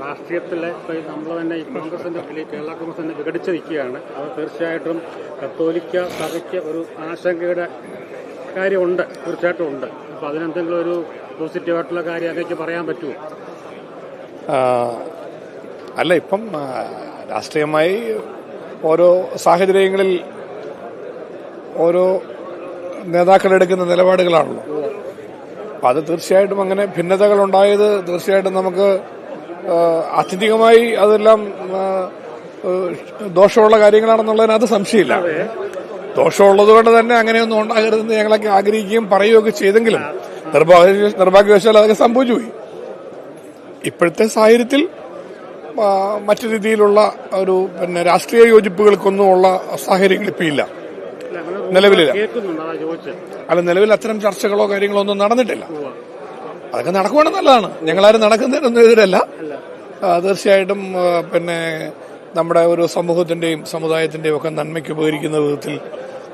രാഷ്ട്രീയത്തിലെ നമ്മൾ തന്നെ ഈ കോൺഗ്രസിന്റെ കേരള കോൺഗ്രസ് തന്നെ വിഘടിച്ച് നിൽക്കുകയാണ്. അത് തീർച്ചയായിട്ടും കത്തോലിക്ക സഭയ്ക്ക് ഒരു ആശങ്കയുടെ കാര്യമുണ്ട്, തീർച്ചയായിട്ടും ഉണ്ട്. അപ്പോൾ അതിനെന്തെങ്കിലും ഒരു പോസിറ്റീവായിട്ടുള്ള കാര്യം അതൊക്കെ പറയാൻ പറ്റുമോ? അല്ല, ഇപ്പം രാഷ്ട്രീയമായി ഓരോ സാഹചര്യങ്ങളിൽ ഓരോ നേതാക്കളെടുക്കുന്ന നിലപാടുകളാണല്ലോ. അപ്പം അത് തീർച്ചയായിട്ടും അങ്ങനെ ഭിന്നതകൾ ഉണ്ടായത് തീർച്ചയായിട്ടും നമുക്ക് ആത്യന്തികമായി അതെല്ലാം ദോഷമുള്ള കാര്യങ്ങളാണെന്നുള്ളതിനകത്ത് സംശയമില്ല. ദോഷമുള്ളത് കൊണ്ട് തന്നെ അങ്ങനെയൊന്നും ഉണ്ടാകരുതെന്ന് ഞങ്ങളൊക്കെ ആഗ്രഹിക്കുകയും പറയുകയൊക്കെ ചെയ്തെങ്കിലും നിർഭാഗ്യവശാൽ അതൊക്കെ സംഭവിച്ചു പോയി. ഇപ്പോഴത്തെ സാഹചര്യത്തിൽ മറ്റു രീതിയിലുള്ള ഒരു രാഷ്ട്രീയ യോജിപ്പുകൾക്കൊന്നുമുള്ള സാഹചര്യങ്ങൾ ഇപ്പം ഇല്ല, നിലവിലില്ല. അല്ല, നിലവിൽ അത്തരം ചർച്ചകളോ കാര്യങ്ങളോ ഒന്നും നടന്നിട്ടില്ല. അതൊക്കെ നടക്കുവാണെങ്കിൽ നല്ലതാണ്. ഞങ്ങളാരും നടക്കുന്നതിനൊന്നും എതിരല്ല. തീർച്ചയായിട്ടും നമ്മുടെ ഒരു സമൂഹത്തിന്റെയും സമുദായത്തിന്റെയും ഒക്കെ നന്മയ്ക്ക് ഉപകരിക്കുന്ന വിധത്തിൽ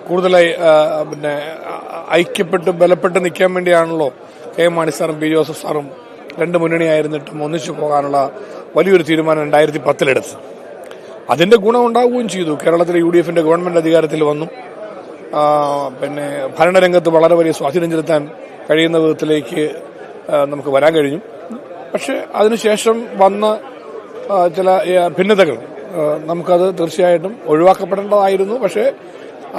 കൂടുതലായി ഐക്യപ്പെട്ട് ബലപ്പെട്ട് നിൽക്കാൻ വേണ്ടിയാണല്ലോ കെ എം മാണി സാറും പി ജോസഫ് സാറും രണ്ട് മുന്നണിയായിരുന്നിട്ടും ഒന്നിച്ചു പോകാനുള്ള വലിയൊരു തീരുമാനം 2010 എടുത്തത്. അതിന്റെ ഗുണം ഉണ്ടാവുകയും ചെയ്തു. കേരളത്തിലെ UDF ഗവൺമെന്റ് അധികാരത്തിൽ വന്നു. ഭരണരംഗത്ത് വളരെ വലിയ സ്വാധീനം ചെലുത്താൻ കഴിയുന്ന വിധത്തിലേക്ക് നമുക്ക് വരാൻ കഴിഞ്ഞു. പക്ഷെ അതിനുശേഷം വന്ന ചില ഭിന്നതകൾ നമുക്കത് തീർച്ചയായിട്ടും ഒഴിവാക്കപ്പെടേണ്ടതായിരുന്നു. പക്ഷെ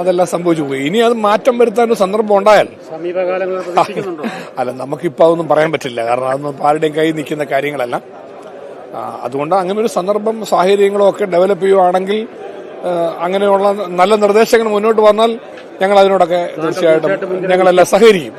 അതെല്ലാം സംഭവിച്ചു പോയി. ഇനി അത് മാറ്റം വരുത്താനൊരു സന്ദർഭം ഉണ്ടായാൽ അല്ല, നമുക്കിപ്പോൾ അതൊന്നും പറയാൻ പറ്റില്ല. കാരണം അതൊന്നും ആരുടെയും കയ്യിൽ നിൽക്കുന്ന കാര്യങ്ങളല്ല. അതുകൊണ്ട് അങ്ങനെ ഒരു സന്ദർഭം സാഹചര്യങ്ങളോ ഒക്കെ ഡെവലപ്പ് ചെയ്യുവാണെങ്കിൽ, അങ്ങനെയുള്ള നല്ല നിർദ്ദേശങ്ങൾ മുന്നോട്ട് വന്നാൽ ഞങ്ങൾ അതിനോടൊക്കെ തീർച്ചയായിട്ടും ഞങ്ങളെല്ലാം സഹകരിക്കും.